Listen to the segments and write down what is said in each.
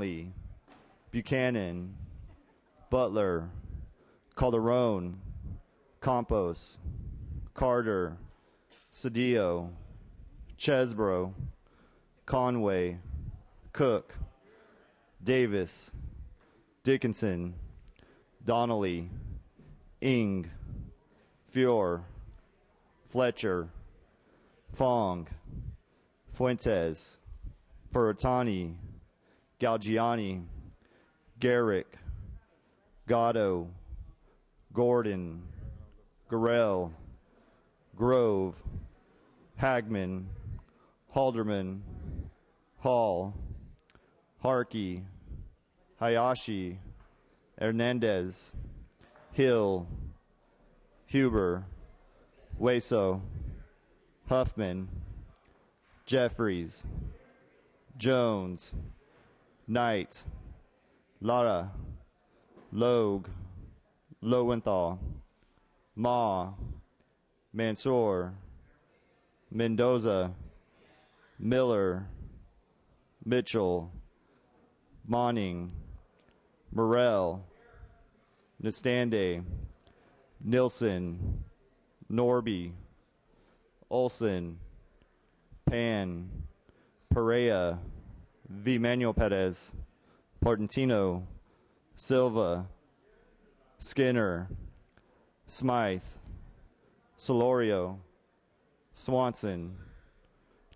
Donnelly, Buchanan, Butler, Calderon, Campos, Carter, Cedillo, Chesbro, Conway, Cook, Davis, Dickinson, Donnelly, Ing, Fior, Fletcher, Fong, Fuentes, Furutani, Galgiani, Garrick, Gatto, Gordon, Gorell, Grove, Hagman, Halderman, Hall, Harkey, Hayashi, Hernandez, Hill, Huber, Weso, Huffman, Jeffries, Jones, Knight, Lara, Logue, Lowenthal, Ma, Mansour, Mendoza, Miller, Mitchell, Monning, Morrell, Nestande, Nilsson, Norby, Olson, Pan, Perea, V. Manuel Perez, Portantino, Silva, Skinner, Smythe, Solorio, Swanson,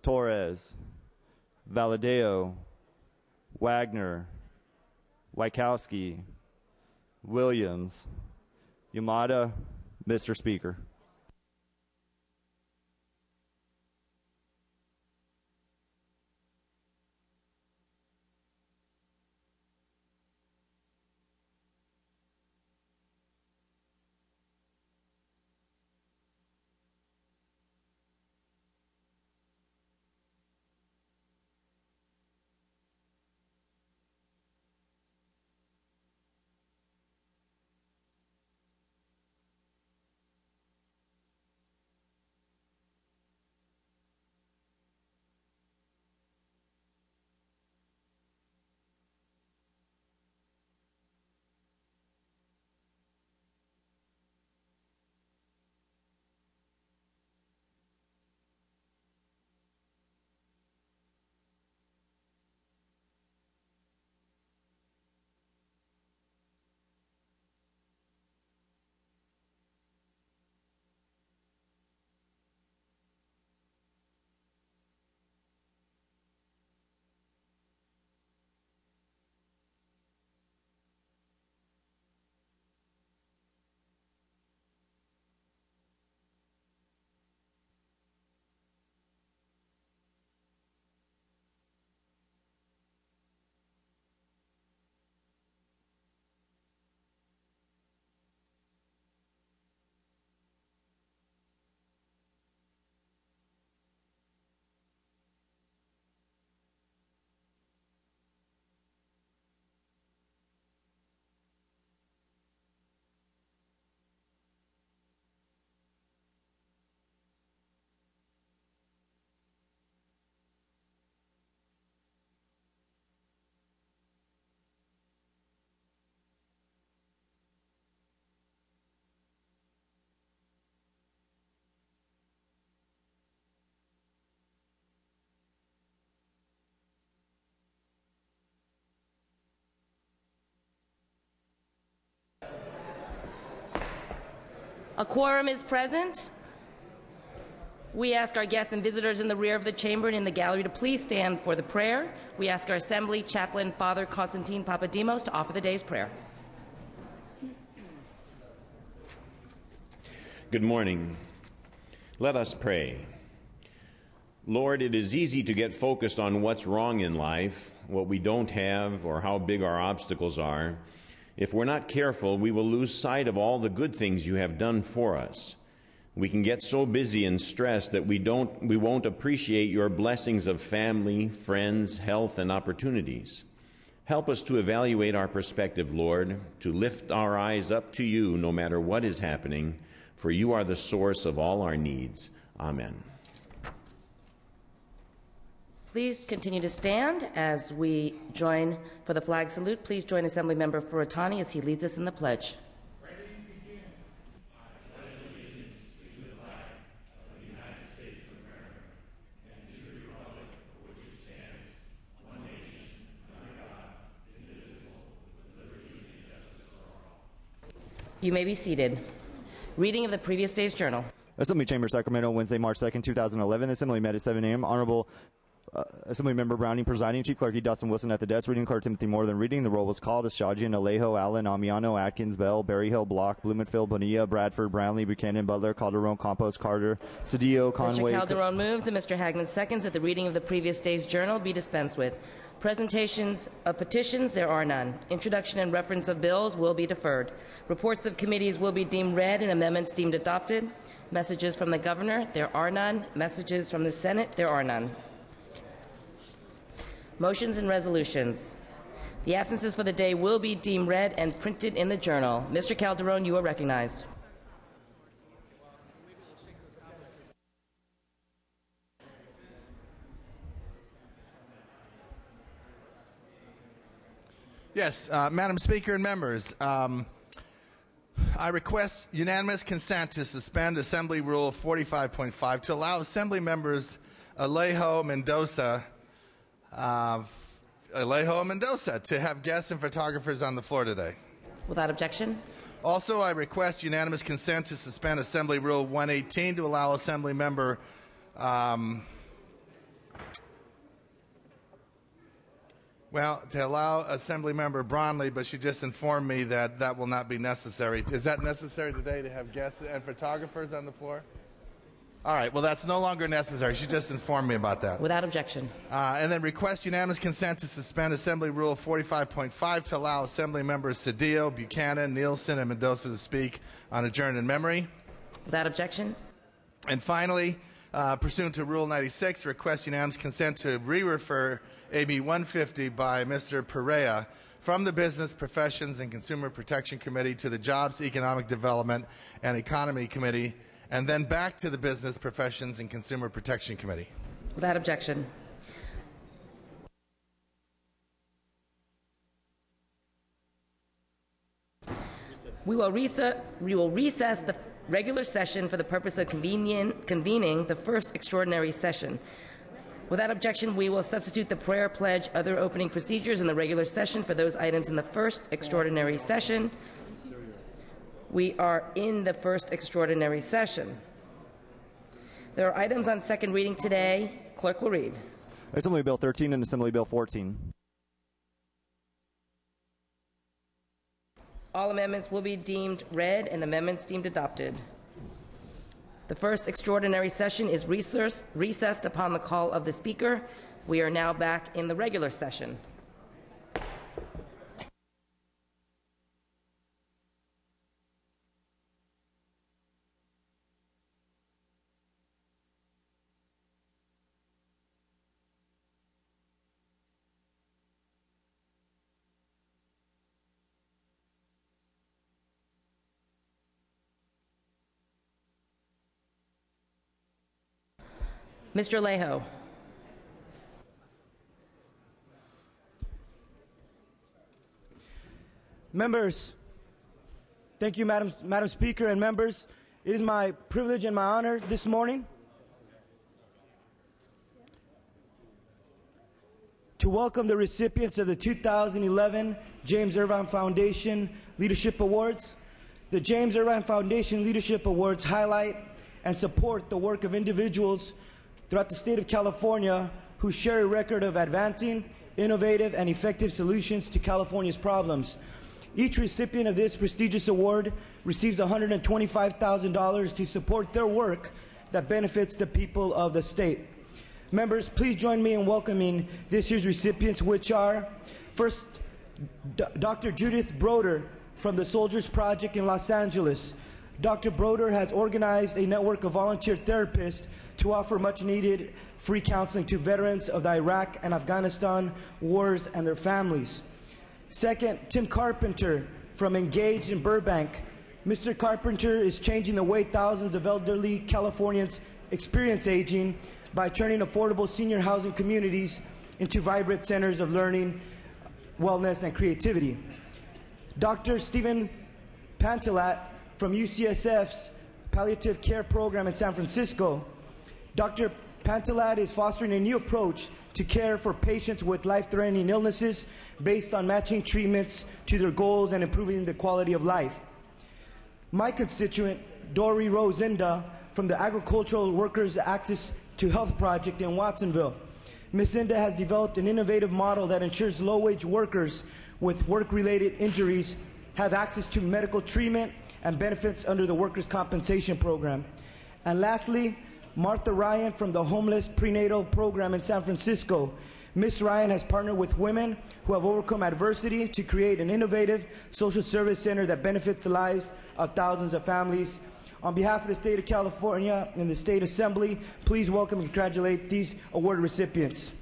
Torres, Valadeo, Wagner, Wykowski, Williams, Yamada, Mr. Speaker. A quorum is present. We ask our guests and visitors in the rear of the chamber and in the gallery to please stand for the prayer. We ask our Assembly Chaplain, Father Constantine Papadimos, to offer the day's prayer. Good morning. Let us pray. Lord, it is easy to get focused on what's wrong in life, what we don't have, or how big our obstacles are. If we're not careful, we will lose sight of all the good things you have done for us. We can get so busy and stressed that we won't appreciate your blessings of family, friends, health, and opportunities. Help us to evaluate our perspective, Lord, to lift our eyes up to you no matter what is happening, for you are the source of all our needs. Amen. Please continue to stand as we join for the flag salute. Please join Assemblymember Furutani as he leads us in the pledge. You may be seated. Reading of the previous day's journal. Assembly Chamber, Sacramento, Wednesday, March 2nd, 2011. The Assembly met at 7 a.m. Honorable Assembly Member Browning presiding, Chief Clerk E. Dustin Wilson at the desk, reading Clerk Timothy Moore. Then reading. The roll was called. Ashajian, Alejo, Allen, Amiano, Atkins, Bell, Berryhill, Block, Blumenfield, Bonilla, Bradford, Brownlee, Buchanan, Butler, Calderon, Campos, Carter, Cedillo, Conway. Mr. Calderon moves and Mr. Hagman seconds that the reading of the previous day's journal be dispensed with. Presentations of petitions, there are none. Introduction and reference of bills will be deferred. Reports of committees will be deemed read and amendments deemed adopted. Messages from the governor, there are none. Messages from the Senate, there are none. Motions and resolutions. The absences for the day will be deemed read and printed in the journal. Mr. Calderon, you are recognized. Yes, Madam Speaker and members, I request unanimous consent to suspend Assembly Rule 45.5 to allow Assembly members Alejo Mendoza to have guests and photographers on the floor today. Without objection. Also, I request unanimous consent to suspend Assembly Rule 118 to allow Assembly member to allow Assembly Member Brownlee, but she just informed me that that will not be necessary. Is that necessary today to have guests and photographers on the floor? All right, well, that's no longer necessary. She just informed me about that. Without objection. And then request unanimous consent to suspend Assembly Rule 45.5 to allow Assembly members Cedillo, Buchanan, Nielsen, and Mendoza to speak on adjourned in memory. Without objection. And finally, pursuant to Rule 96, request unanimous consent to re-refer AB 150 by Mr. Perea from the Business, Professions, and Consumer Protection Committee to the Jobs, Economic Development, and Economy Committee, and then back to the Business, Professions, and Consumer Protection Committee. Without objection. We will recess the regular session for the purpose of convening the first extraordinary session. Without objection, we will substitute the prayer, pledge, other opening procedures in the regular session for those items in the first extraordinary session. We are in the first extraordinary session. There are items on second reading today. Clerk will read. Assembly Bill 13 and Assembly Bill 14. All amendments will be deemed read and amendments deemed adopted. The first extraordinary session is recessed upon the call of the Speaker. We are now back in the regular session. Mr. Alejo. Members, thank you, Madam Speaker and members. It is my privilege and my honor this morning to welcome the recipients of the 2011 James Irvine Foundation Leadership Awards. The James Irvine Foundation Leadership Awards highlight and support the work of individuals throughout the state of California who share a record of advancing innovative and effective solutions to California's problems. Each recipient of this prestigious award receives $125,000 to support their work that benefits the people of the state. Members, please join me in welcoming this year's recipients, which are, first, Dr. Judith Broder from the Soldiers Project in Los Angeles. Dr. Broder has organized a network of volunteer therapists to offer much-needed free counseling to veterans of the Iraq and Afghanistan wars and their families. Second, Tim Carpenter from Engaged in Burbank. Mr. Carpenter is changing the way thousands of elderly Californians experience aging by turning affordable senior housing communities into vibrant centers of learning, wellness, and creativity. Dr. Stephen Pantelat from UCSF's Palliative Care Program in San Francisco. Dr. Pantelat is fostering a new approach to care for patients with life-threatening illnesses based on matching treatments to their goals and improving the quality of life. My constituent, Dory Rose-Inda, from the Agricultural Workers Access to Health Project in Watsonville. Ms. Inda has developed an innovative model that ensures low-wage workers with work-related injuries have access to medical treatment and benefits under the Workers' Compensation Program. And lastly, Martha Ryan from the Homeless Prenatal Program in San Francisco. Ms. Ryan has partnered with women who have overcome adversity to create an innovative social service center that benefits the lives of thousands of families. On behalf of the State of California and the State Assembly, please welcome and congratulate these award recipients.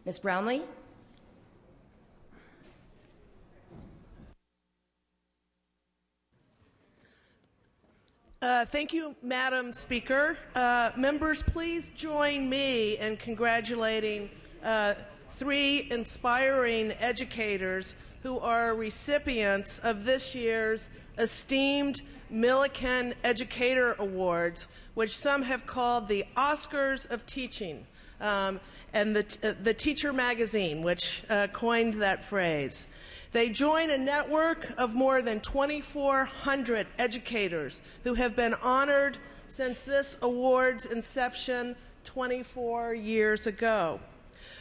Ms. Brownlee? Thank you, Madam Speaker. Members, please join me in congratulating 3 inspiring educators who are recipients of this year's esteemed Millikan Educator Awards, which some have called the Oscars of Teaching, and the Teacher magazine, which coined that phrase. They join a network of more than 2,400 educators who have been honored since this award's inception 24 years ago.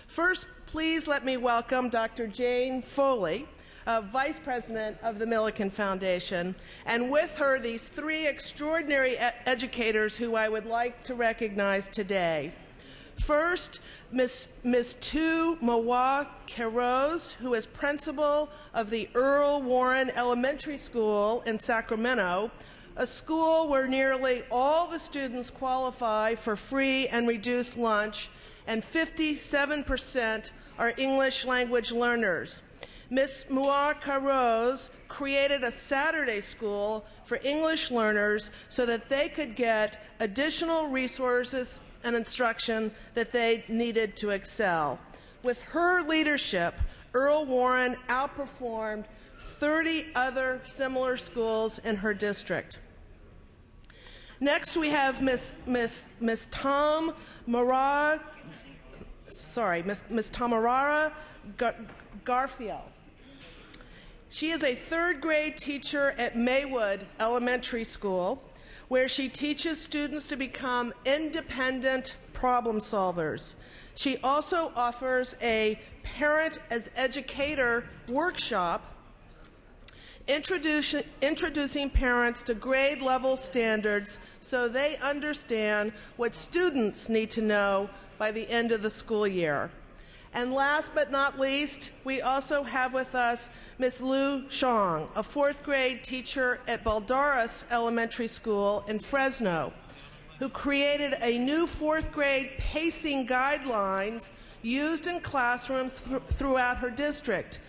First, please let me welcome Dr. Jane Foley, Vice President of the Millikan Foundation, and with her these 3 extraordinary educators who I would like to recognize today. First, Ms. Tu Mawa Keros, who is principal of the Earl Warren Elementary School in Sacramento, a school where nearly all the students qualify for free and reduced lunch, and 57% are English language learners. Ms. Mawa Keros created a Saturday school for English learners so that they could get additional resources and instruction that they needed to excel. With her leadership, Earl Warren outperformed 30 other similar schools in her district. Next, we have Ms. Tamarara Garfield. She is a 3rd grade teacher at Maywood Elementary School, where she teaches students to become independent problem solvers. She also offers a Parent as Educator workshop introducing parents to grade level standards so they understand what students need to know by the end of the school year. And last but not least, we also have with us Ms. Lu Xiong, a 4th grade teacher at Baldaras Elementary School in Fresno, who created a new 4th grade pacing guidelines used in classrooms throughout her district.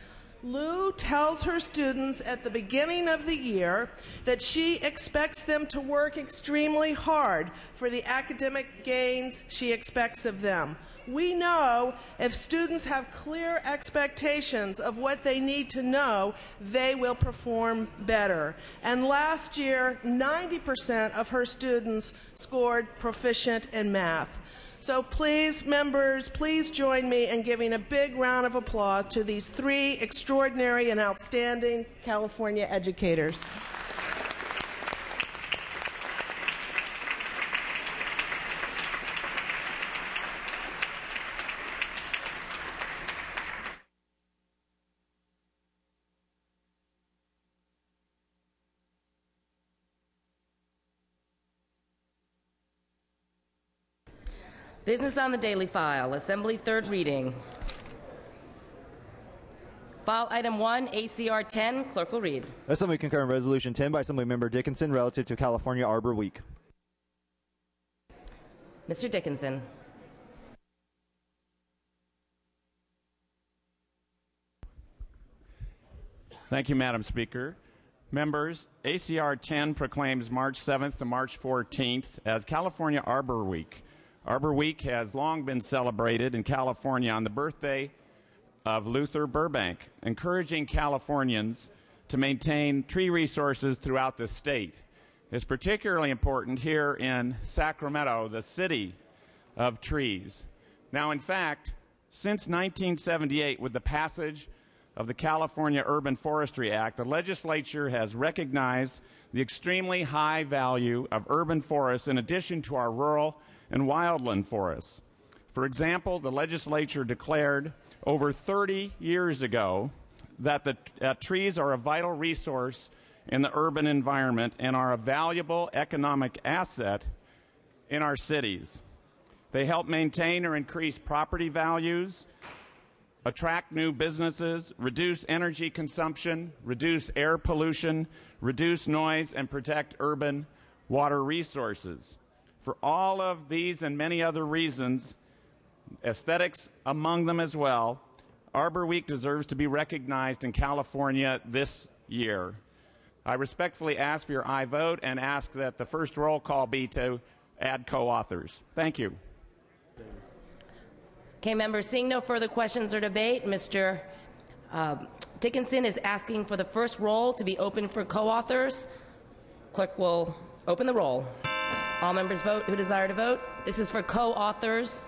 Lu tells her students at the beginning of the year that she expects them to work extremely hard for the academic gains she expects of them. We know if students have clear expectations of what they need to know, they will perform better. And last year, 90% of her students scored proficient in math. So please, members, please join me in giving a big round of applause to these 3 extraordinary and outstanding California educators. Business on the Daily File, Assembly, 3rd reading. File item 1, ACR 10. Clerk will read. Assembly concur in Resolution 10 by Assemblymember Dickinson relative to California Arbor Week. Mr. Dickinson. Thank you, Madam Speaker. Members, ACR 10 proclaims March 7th to March 14th as California Arbor Week. Arbor Week has long been celebrated in California on the birthday of Luther Burbank, encouraging Californians to maintain tree resources throughout the state. It's particularly important here in Sacramento, the city of trees. Now, in fact, since 1978, with the passage of the California Urban Forestry Act, the legislature has recognized the extremely high value of urban forests in addition to our rural and wildland forests. For example, the legislature declared over 30 years ago that trees are a vital resource in the urban environment and are a valuable economic asset in our cities. They help maintain or increase property values, attract new businesses, reduce energy consumption, reduce air pollution, reduce noise, and protect urban water resources. For all of these and many other reasons, aesthetics among them as well, Arbor Week deserves to be recognized in California this year. I respectfully ask for your aye vote and ask that the first roll call be to add co-authors. Thank you. Okay, members, seeing no further questions or debate, Mr. Dickinson is asking for the first roll to be open for co-authors. Clerk will open the roll. All members vote who desire to vote. This is for co-authors.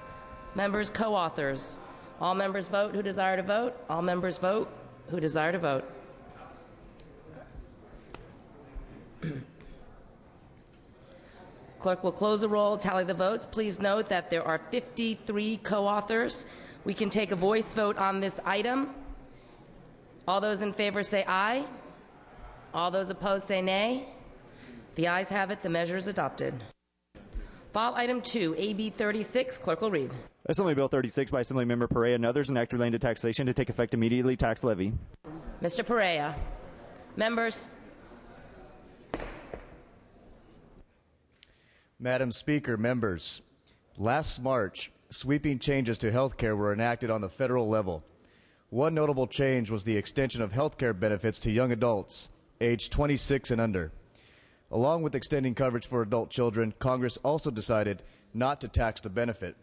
Members, co-authors. All members vote who desire to vote. All members vote who desire to vote. Clerk will close the roll, tally the votes. Please note that there are 53 co-authors. We can take a voice vote on this item. All those in favor say aye. All those opposed say nay. The ayes have it. The measure is adopted. File item 2, AB 36. Clerk will read. Assembly Bill 36 by Assemblymember Perea and others, an act relating to taxation to take effect immediately. Tax levy. Mr. Perea. Members. Madam Speaker, members, last March, sweeping changes to health care were enacted on the federal level. One notable change was the extension of health care benefits to young adults, aged 26 and under. Along with extending coverage for adult children, Congress also decided not to tax the benefit.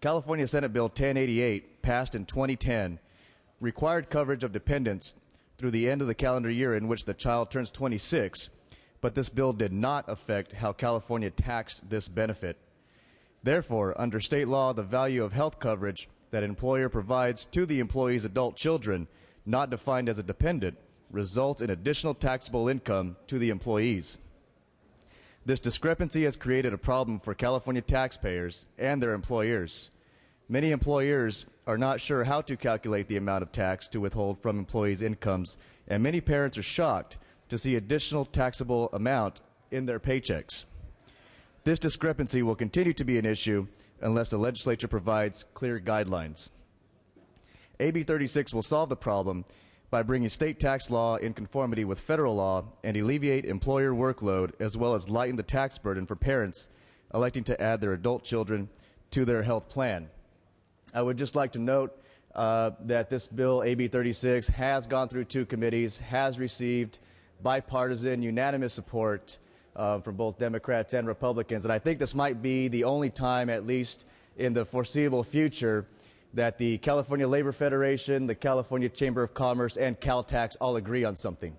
California Senate Bill 1088, passed in 2010, required coverage of dependents through the end of the calendar year in which the child turns 26, but this bill did not affect how California taxed this benefit. Therefore, under state law, the value of health coverage that an employer provides to the employee's adult children, not defined as a dependent, results in additional taxable income to the employees. This discrepancy has created a problem for California taxpayers and their employers. Many employers are not sure how to calculate the amount of tax to withhold from employees' incomes, and many parents are shocked to see additional taxable amount in their paychecks. This discrepancy will continue to be an issue unless the legislature provides clear guidelines. AB 36 will solve the problem by bringing state tax law in conformity with federal law and alleviate employer workload, as well as lighten the tax burden for parents electing to add their adult children to their health plan. I would just like to note that this bill, AB 36, has gone through 2 committees, has received bipartisan, unanimous support from both Democrats and Republicans. And I think this might be the only time, at least in the foreseeable future, that the California Labor Federation, the California Chamber of Commerce, and Caltax all agree on something.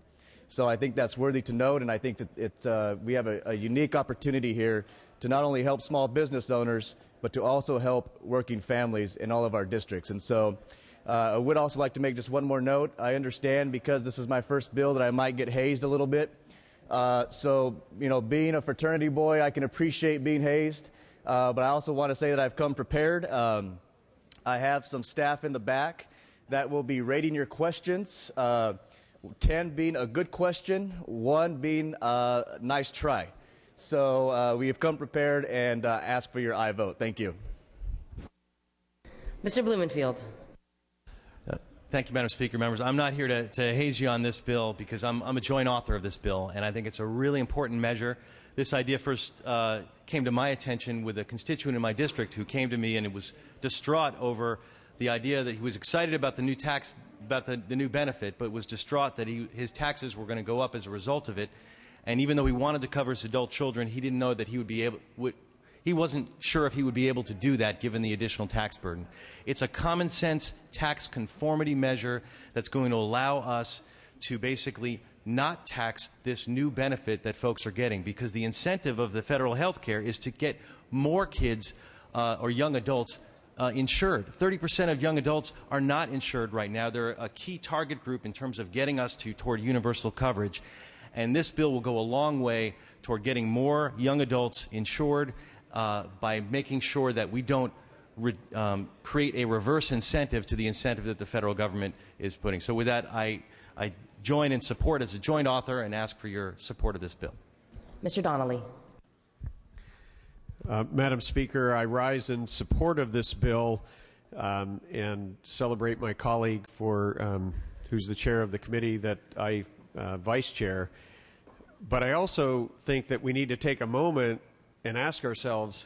So I think that's worthy to note, and I think that we have a unique opportunity here to not only help small business owners, but to also help working families in all of our districts. And so I would also like to make just one more note. I understand, because this is my first bill, that I might get hazed a little bit. So, you know, being a fraternity boy, I can appreciate being hazed. But I also want to say that I've come prepared. I have some staff in the back that will be rating your questions, 10 being a good question, 1 being a nice try. So we have come prepared and ask for your aye vote. Thank you. Mr. Blumenfield. Thank you, Madam Speaker. Members, I'm not here to haze you on this bill because I'm a joint author of this bill, and I think it's a really important measure. This idea first came to my attention with a constituent in my district who came to me and was distraught over the idea that he was excited about the new tax, about the new benefit, but was distraught that his taxes were going to go up as a result of it. And even though he wanted to cover his adult children, he didn't know that he would be able. He wasn't sure if he would be able to do that given the additional tax burden. It's a common sense tax conformity measure that's going to allow us to basically not tax this new benefit that folks are getting, because the incentive of the federal health care is to get more kids or young adults insured. 30% of young adults are not insured right now. They're a key target group in terms of getting us toward universal coverage. And this bill will go a long way toward getting more young adults insured by making sure that we don't create a reverse incentive to the incentive that the federal government is putting. So with that, I join in support as a joint author and ask for your support of this bill. Mr. Donnelly. Madam Speaker, I rise in support of this bill and celebrate my colleague who's the chair of the committee that I vice chair. But I also think that we need to take a moment and ask ourselves,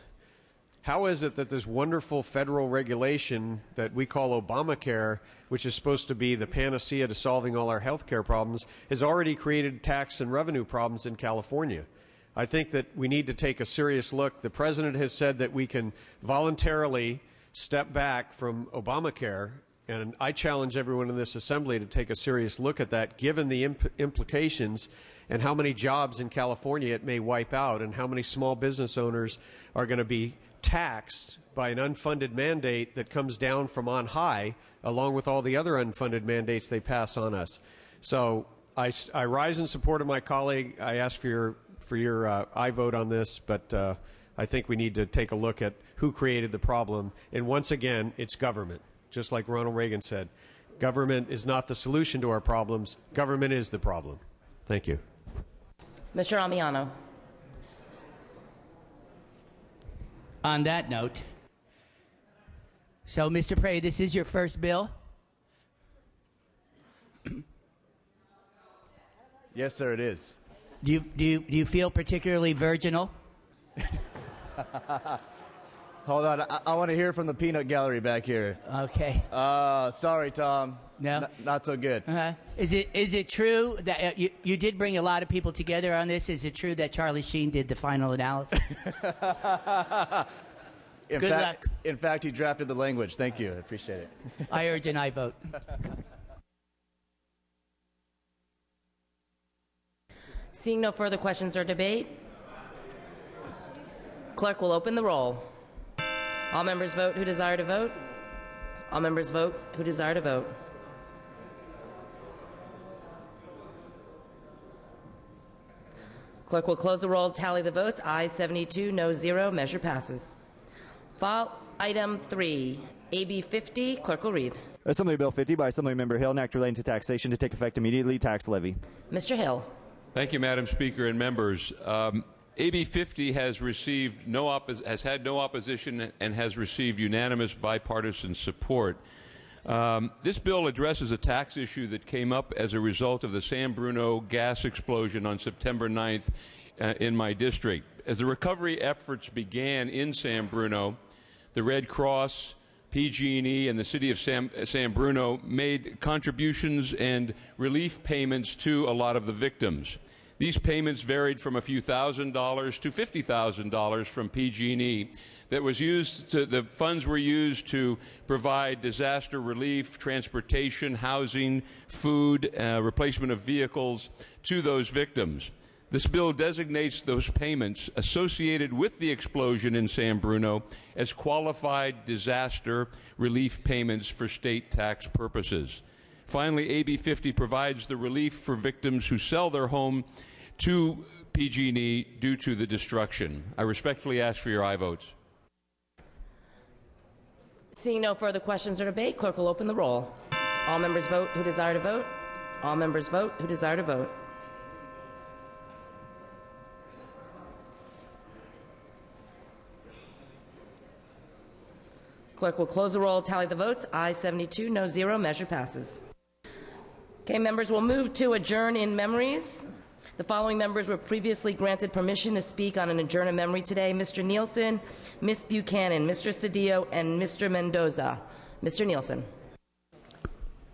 how is it that this wonderful federal regulation that we call Obamacare, which is supposed to be the panacea to solving all our health care problems, has already created tax and revenue problems in California? I think that we need to take a serious look. The President has said that we can voluntarily step back from Obamacare, and I challenge everyone in this assembly to take a serious look at that, given the implications and how many jobs in California it may wipe out, and how many small business owners are going to be taxed by an unfunded mandate that comes down from on high, along with all the other unfunded mandates they pass on us. So I rise in support of my colleague. I ask for your aye vote on this, but I think we need to take a look at who created the problem. And once again, it's government. Just like Ronald Reagan said, government is not the solution to our problems. Government is the problem. Thank you. Mr. Amiano. On that note, so Mr. Prey, this is your first bill? Yes, sir, it is. Do you feel particularly virginal? Hold on, I want to hear from the peanut gallery back here. Okay. Sorry, Tom. No, not so good. Is it true that you did bring a lot of people together on this? Is it true that Charlie Sheen did the final analysis? Good luck. In fact, he drafted the language. Thank you. I appreciate it. I urge an aye vote. Seeing no further questions or debate, clerk will open the roll. All members vote who desire to vote. All members vote who desire to vote. Clerk will close the roll, tally the votes. Ayes 72, no 0. Measure passes. File item 3, AB 50. Clerk will read. Assembly Bill 50 by Assemblymember Hill, an act relating to taxation to take effect immediately. Tax levy. Mr. Hill. Thank you, Madam Speaker and members. AB 50 has had no opposition and has received unanimous bipartisan support. This bill addresses a tax issue that came up as a result of the San Bruno gas explosion on September 9th in my district. As the recovery efforts began in San Bruno, the Red Cross, PG&E, and the city of San Bruno made contributions and relief payments to a lot of the victims. These payments varied from a few $1,000s to $50,000 from PG&E. The funds were used to provide disaster relief, transportation, housing, food, replacement of vehicles to those victims. This bill designates those payments associated with the explosion in San Bruno as qualified disaster relief payments for state tax purposes. Finally, AB 50 provides the relief for victims who sell their home to PG&E due to the destruction. I respectfully ask for your aye votes. Seeing no further questions or debate, clerk will open the roll. All members vote who desire to vote. All members vote who desire to vote. Clerk will close the roll, tally the votes. Ayes 72, no 0. Measure passes. Okay, members, we'll move to adjourn in memories. The following members were previously granted permission to speak on an adjourn in memory today: Mr. Nielsen, Ms. Buchanan, Mr. Cedillo, and Mr. Mendoza. Mr. Nielsen.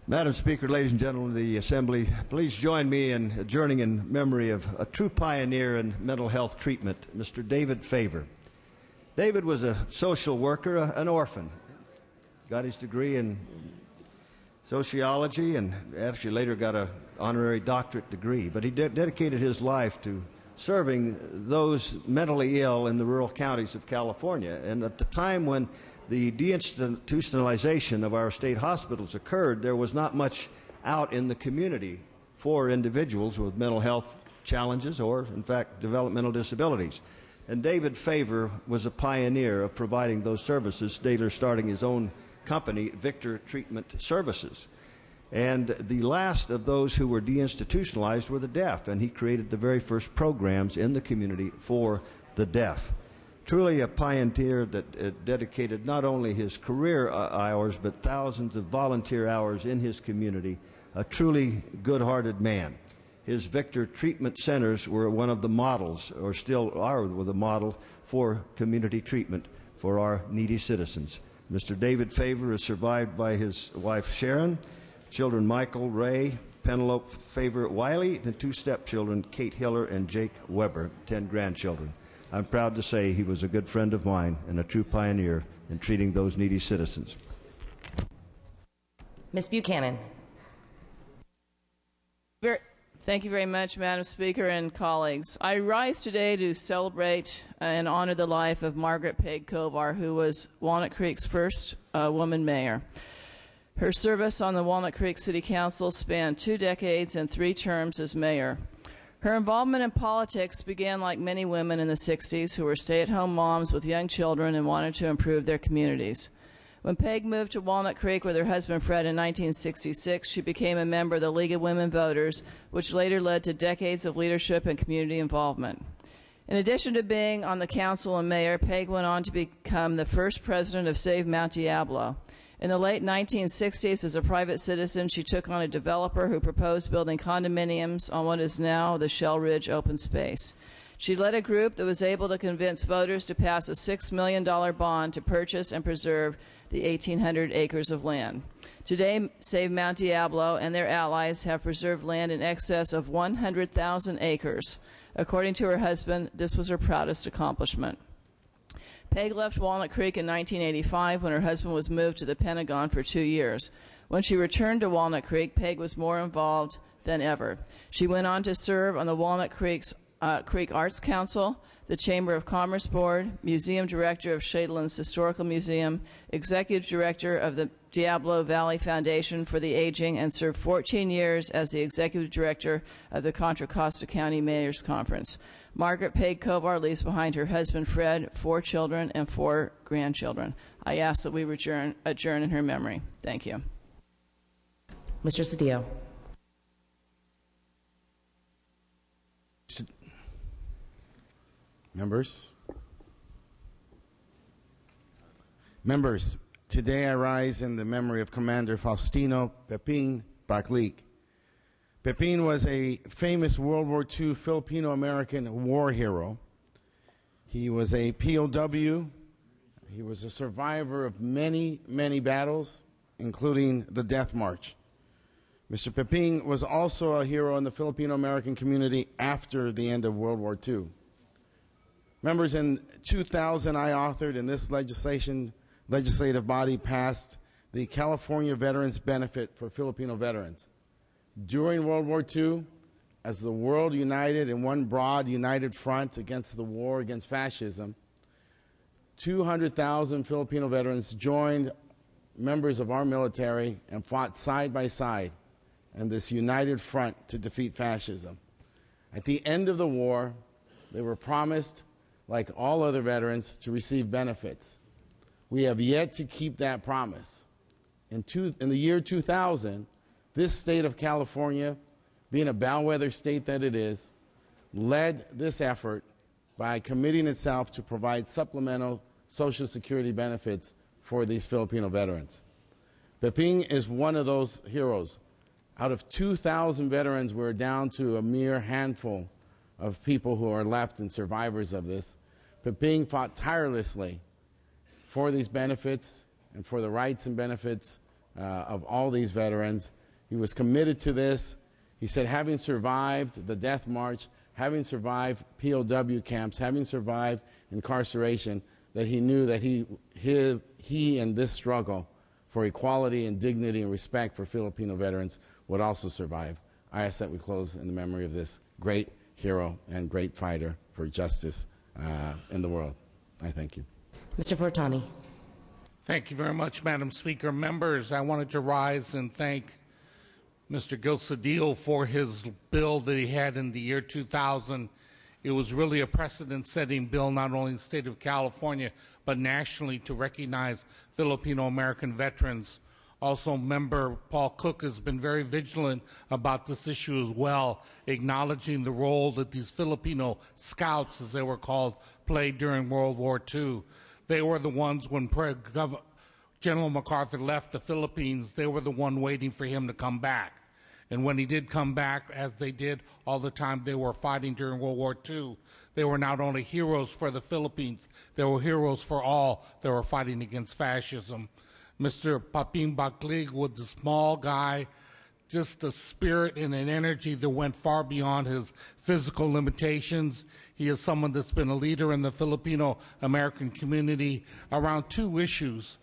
Madam Speaker, ladies and gentlemen of the Assembly, please join me in adjourning in memory of a true pioneer in mental health treatment, Mr. David Favor. David was a social worker, an orphan. Got his degree in sociology and actually later got an honorary doctorate degree. But he dedicated his life to serving those mentally ill in the rural counties of California. And at the time when the deinstitutionalization of our state hospitals occurred, there was not much out in the community for individuals with mental health challenges or, in fact, developmental disabilities. And David Favor was a pioneer of providing those services, later starting his own company, Victor Treatment Services. And the last of those who were deinstitutionalized were the deaf, and he created the very first programs in the community for the deaf. Truly a pioneer that dedicated not only his career hours, but thousands of volunteer hours in his community. A truly good-hearted man. His Victor Treatment Centers were one of the models, or still are the model, for community treatment for our needy citizens. Mr. David Favor is survived by his wife Sharon, children Michael, Ray, Penelope Favor Wiley, and 2 stepchildren, Kate Hiller and Jake Weber, 10 grandchildren. I'm proud to say he was a good friend of mine and a true pioneer in treating those needy citizens. Ms. Buchanan. Thank you very much, Madam Speaker and colleagues. I rise today to celebrate and honor the life of Margaret Peg Kovar, who was Walnut Creek's first woman mayor. Her service on the Walnut Creek City Council spanned 2 decades and 3 terms as mayor. Her involvement in politics began like many women in the 60s who were stay-at-home moms with young children and wanted to improve their communities. When Peg moved to Walnut Creek with her husband Fred in 1966, she became a member of the League of Women Voters, which later led to decades of leadership and community involvement. In addition to being on the council and mayor, Peg went on to become the first president of Save Mount Diablo. In the late 1960s, as a private citizen, she took on a developer who proposed building condominiums on what is now the Shell Ridge open space. She led a group that was able to convince voters to pass a $6 million bond to purchase and preserve the 1,800 acres of land. Today, Save Mount Diablo and their allies have preserved land in excess of 100,000 acres. According to her husband, this was her proudest accomplishment. Peg left Walnut Creek in 1985 when her husband was moved to the Pentagon for 2 years. When she returned to Walnut Creek, Peg was more involved than ever. She went on to serve on the Walnut Creek Arts Council, the Chamber of Commerce Board, Museum Director of Shadelands Historical Museum, Executive Director of the Diablo Valley Foundation for the Aging, and served 14 years as the Executive Director of the Contra Costa County Mayor's Conference. Margaret Peg Kovar leaves behind her husband Fred, 4 children, and 4 grandchildren. I ask that we adjourn in her memory. Thank you. Mr. Cedillo. Members, today I rise in the memory of Commander Faustino Pepin Baclic. Pepin was a famous World War II Filipino-American war hero. He was a POW. He was a survivor of many, many battles, including the Death March. Mr. Pepin was also a hero in the Filipino-American community after the end of World War II. Members, in 2000, I authored, and this legislative body passed the California Veterans Benefit for Filipino veterans. During World War II, as the world united in one broad united front against the war against fascism, 200,000 Filipino veterans joined members of our military and fought side by side in this united front to defeat fascism. At the end of the war, they were promised, like all other veterans, to receive benefits. We have yet to keep that promise. In the year 2000, this state of California, being a bellwether state that it is, led this effort by committing itself to provide supplemental Social Security benefits for these Filipino veterans. Pepin is one of those heroes. Out of 2,000 veterans, we're down to a mere handful of people who are left and survivors of this. Pepin fought tirelessly for these benefits and for the rights and benefits of all these veterans. He was committed to this. He said, having survived the death march, having survived POW camps, having survived incarceration, that he knew that he and this struggle for equality and dignity and respect for Filipino veterans would also survive. I ask that we close in the memory of this great hero and great fighter for justice in the world. I thank you. Mr. Fortani. Thank you very much, Madam Speaker. Members, I wanted to rise and thank Mr. Gil Cedillo for his bill that he had in the year 2000. It was really a precedent-setting bill, not only in the state of California, but nationally, to recognize Filipino-American veterans. Also, Member Paul Cook has been very vigilant about this issue as well, acknowledging the role that these Filipino scouts, as they were called, played during World War II. They were the ones when General MacArthur left the Philippines, they were the one waiting for him to come back. And when he did come back, as they did all the time they were fighting during World War II, they were not only heroes for the Philippines, they were heroes for all that were fighting against fascism. Mr. Pepin Baclig was the small guy, just a spirit and an energy that went far beyond his physical limitations. He is someone that's been a leader in the Filipino-American community around two issues.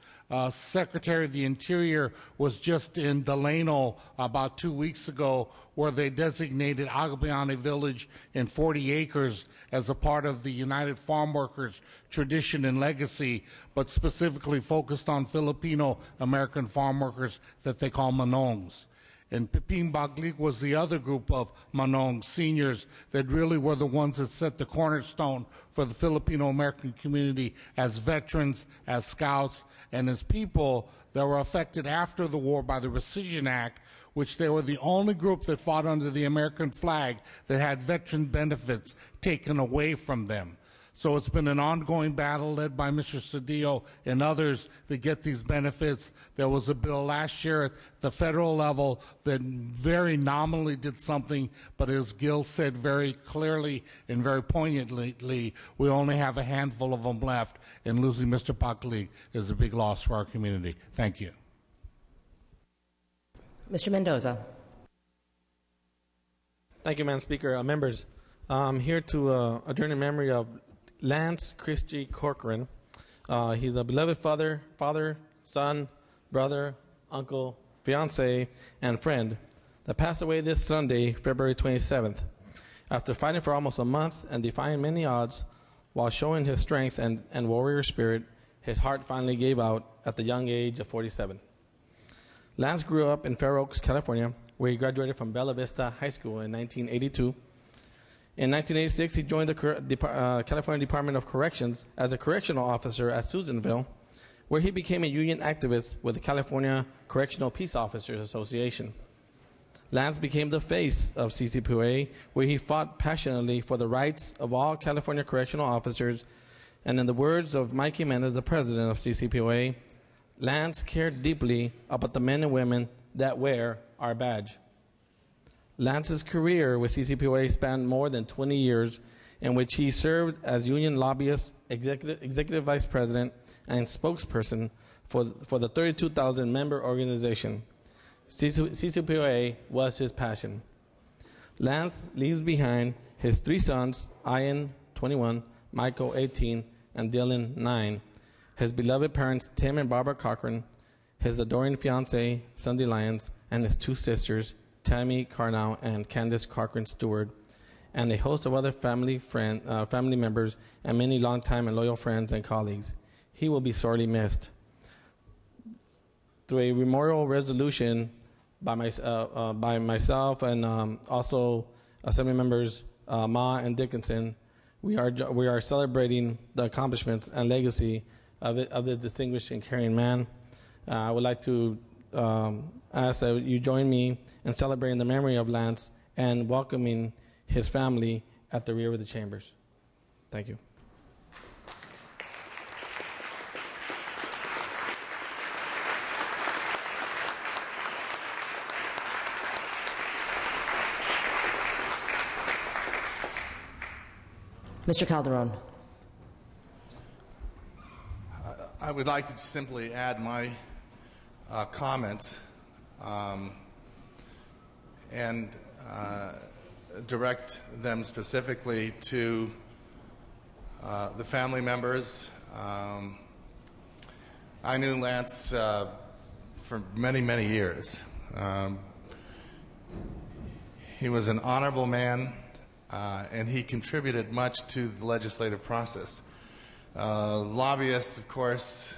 Secretary of the Interior was just in Delano about 2 weeks ago, where they designated Agabayani Village in 40 acres as a part of the United Farm Workers tradition and legacy, but specifically focused on Filipino-American farm workers that they call Manongs. And Pepin Baclig was the other group of Manong seniors that really were the ones that set the cornerstone for the Filipino-American community as veterans, as scouts, and as people that were affected after the war by the Rescission Act, which they were the only group that fought under the American flag that had veteran benefits taken away from them. So it's been an ongoing battle led by Mr. Cedillo and others to get these benefits. There was a bill last year at the federal level that very nominally did something, but as Gil said very clearly and very poignantly, we only have a handful of them left, and losing Mr. Baclig is a big loss for our community. Thank you. Mr. Mendoza. Thank you, Madam Speaker. Members, I'm here to adjourn in memory of Lance Christie Corcoran. He's a beloved father, son, brother, uncle, fiance, and friend that passed away this Sunday, February 27th. After fighting for almost a month and defying many odds while showing his strength and warrior spirit, his heart finally gave out at the young age of 47. Lance grew up in Fair Oaks, California, where he graduated from Bella Vista High School in 1982. In 1986, he joined the California Department of Corrections as a correctional officer at Susanville, where he became a union activist with the California Correctional Peace Officers Association. Lance became the face of CCPOA, where he fought passionately for the rights of all California correctional officers, and in the words of Mike Jimenez, the president of CCPOA, Lance cared deeply about the men and women that wear our badge. Lance's career with CCPOA spanned more than 20 years, in which he served as union lobbyist, executive vice president, and spokesperson for the 32,000-member organization. CCPOA was his passion. Lance leaves behind his three sons, Ian, 21, Michael, 18, and Dylan, 9, his beloved parents, Tim and Barbara Cochran, his adoring fiancée, Sunday Lyons, and his two sisters, Tammy Carnell and Candace Cochran Stewart, and a host of other family members and many longtime and loyal friends and colleagues. He will be sorely missed. Through a memorial resolution by myself and also Assembly members Ma and Dickinson, we are celebrating the accomplishments and legacy of the distinguished and caring man. I would like to ask that you join me in celebrating the memory of Lance and welcoming his family at the rear of the chambers. Thank you. Mr. Calderon. I would like to simply add my comments and direct them specifically to the family members. I knew Lance for many, many years. He was an honorable man, and he contributed much to the legislative process. Lobbyists, of course,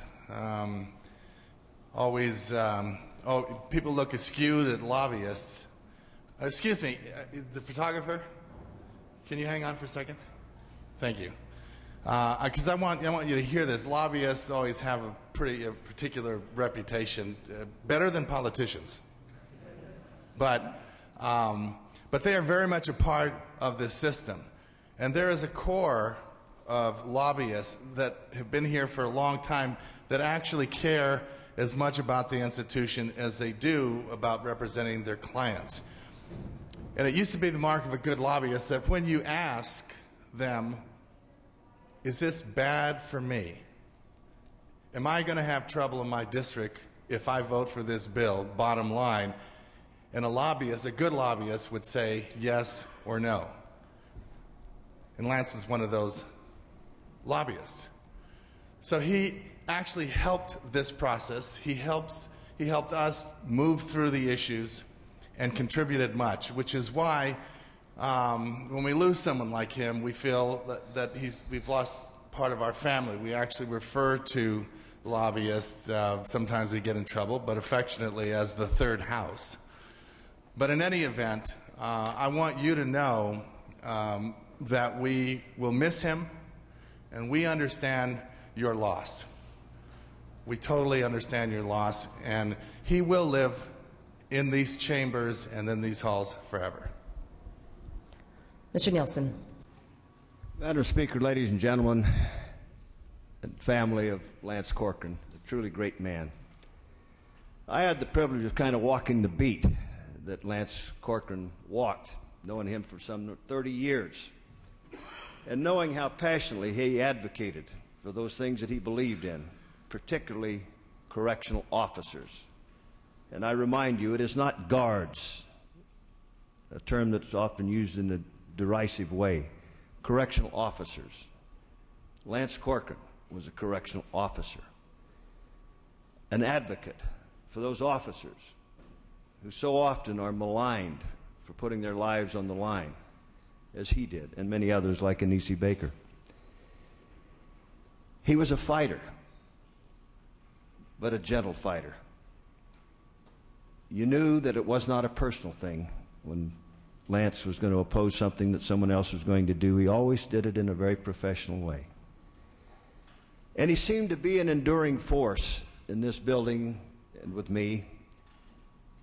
always, people look askew at lobbyists. Excuse me, the photographer, can you hang on for a second? Thank you. Because I want you to hear this. Lobbyists always have a particular reputation, better than politicians. But they are very much a part of this system. And there is a core of lobbyists that have been here for a long time that actually care as much about the institution as they do about representing their clients. And it used to be the mark of a good lobbyist that when you ask them, is this bad for me? Am I going to have trouble in my district if I vote for this bill, bottom line? And a lobbyist, a good lobbyist, would say yes or no. And Lance is one of those lobbyists. So he actually helped this process. He helped us move through the issues and contributed much, which is why when we lose someone like him, we feel that we've lost part of our family. We actually refer to lobbyists, sometimes we get in trouble, but affectionately as the third house. But in any event, I want you to know that we will miss him, and we understand your loss. We totally understand your loss, and he will live in these chambers and in these halls forever. Mr. Nielsen. Madam Speaker, ladies and gentlemen, and family of Lance Corcoran, a truly great man. I had the privilege of kind of walking the beat that Lance Corcoran walked, knowing him for some 30 years, and knowing how passionately he advocated for those things that he believed in, particularly correctional officers. And I remind you, it is not guards, a term that's often used in a derisive way. Correctional officers. Lance Corcoran was a correctional officer, an advocate for those officers who so often are maligned for putting their lives on the line, as he did, and many others like Anisi Baker. He was a fighter, but a gentle fighter. You knew that it was not a personal thing when Lance was going to oppose something that someone else was going to do. He always did it in a very professional way. And he seemed to be an enduring force in this building and with me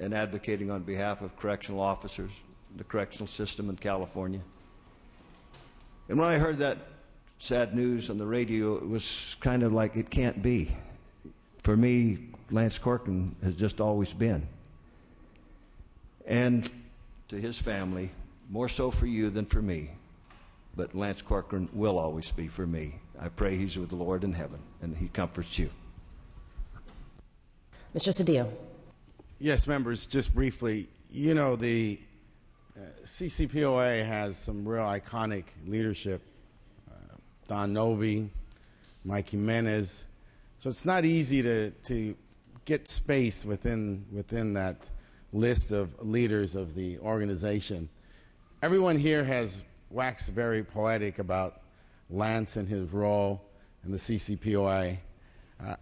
in advocating on behalf of correctional officers, the correctional system in California. And when I heard that sad news on the radio, it was kind of like, it can't be. For me, Lance Corcoran has just always been. And to his family, more so for you than for me, but Lance Corcoran will always be for me. I pray he's with the Lord in heaven, and he comforts you. Mr. Cedillo. Yes, members, just briefly, you know, the CCPOA has some real iconic leadership. Don Novi, Mike Jimenez. So it's not easy to get space within that list of leaders of the organization. Everyone here has waxed very poetic about Lance and his role in the CCPOA.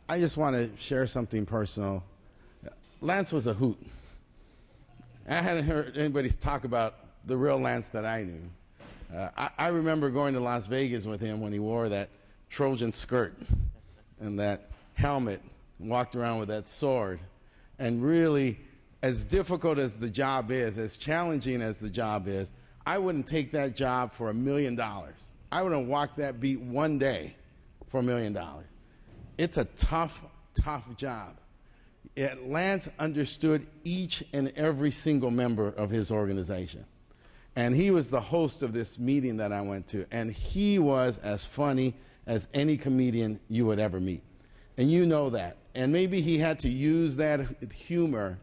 I just want to share something personal. Lance was a hoot. I hadn't heard anybody talk about the real Lance that I knew. I remember going to Las Vegas with him when he wore that Trojan skirt and that helmet and walked around with that sword. And really, as difficult as the job is, as challenging as the job is, I wouldn't take that job for $1 million. I wouldn't walk that beat one day for $1 million. It's a tough, tough job. Lance understood each and every single member of his organization. And he was the host of this meeting that I went to. And he was as funny as any comedian you would ever meet. And you know that. And maybe he had to use that humor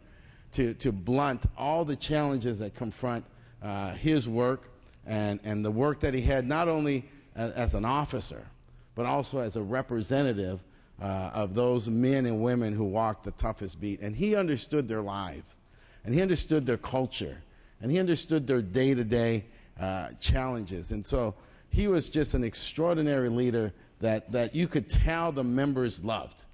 to blunt all the challenges that confront his work and the work that he had, not only as an officer, but also as a representative of those men and women who walked the toughest beat. And he understood their life, and he understood their culture, and he understood their day-to-day challenges. And so he was just an extraordinary leader that you could tell the members loved.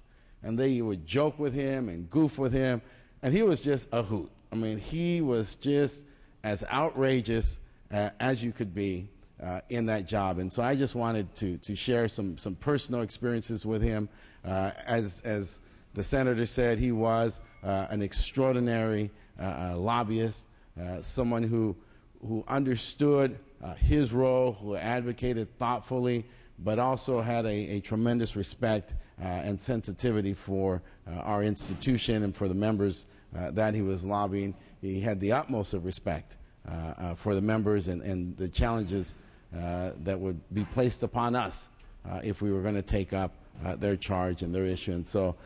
And they would joke with him and goof with him, and he was just a hoot. I mean, he was just as outrageous as you could be in that job. And so I just wanted to share some personal experiences with him. As the senator said, he was an extraordinary lobbyist, someone who understood his role, who advocated thoughtfully, but also had a tremendous respect and sensitivity for our institution and for the members that he was lobbying. He had the utmost of respect for the members and the challenges that would be placed upon us if we were going to take up their charge and their issue. And so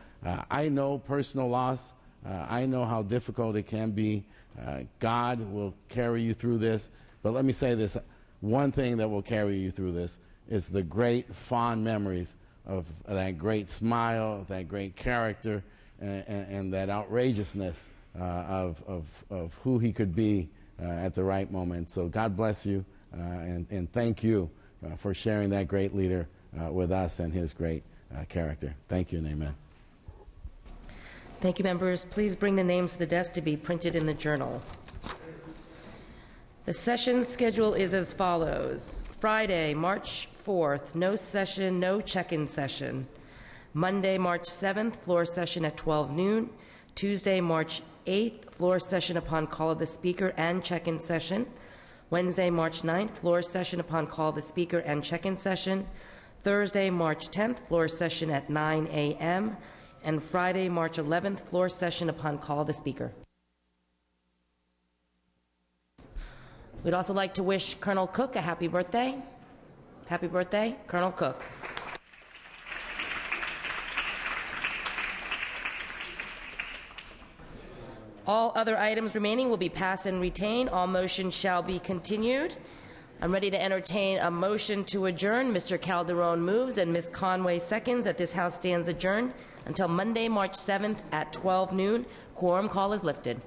I know personal loss. I know how difficult it can be. God will carry you through this. But let me say this. One thing that will carry you through this is the great fond memories of that great smile, that great character, and that outrageousness of who he could be at the right moment. So God bless you, and thank you for sharing that great leader with us and his great character. Thank you and amen. Thank you, members. Please bring the names to the desk to be printed in the journal. The session schedule is as follows. Friday, March 4th, no session, no check-in session. Monday, March 7th, floor session at 12 noon. Tuesday, March 8th, floor session upon call of the speaker and check-in session. Wednesday, March 9th, floor session upon call of the speaker and check-in session. Thursday, March 10th, floor session at 9 a.m. And Friday, March 11th, floor session upon call of the speaker. We'd also like to wish Colonel Cook a happy birthday. Happy birthday, Colonel Cook. All other items remaining will be passed and retained. All motions shall be continued. I'm ready to entertain a motion to adjourn. Mr. Calderon moves and Ms. Conway seconds that this House stands adjourned until Monday, March 7th at 12 noon. Quorum call is lifted.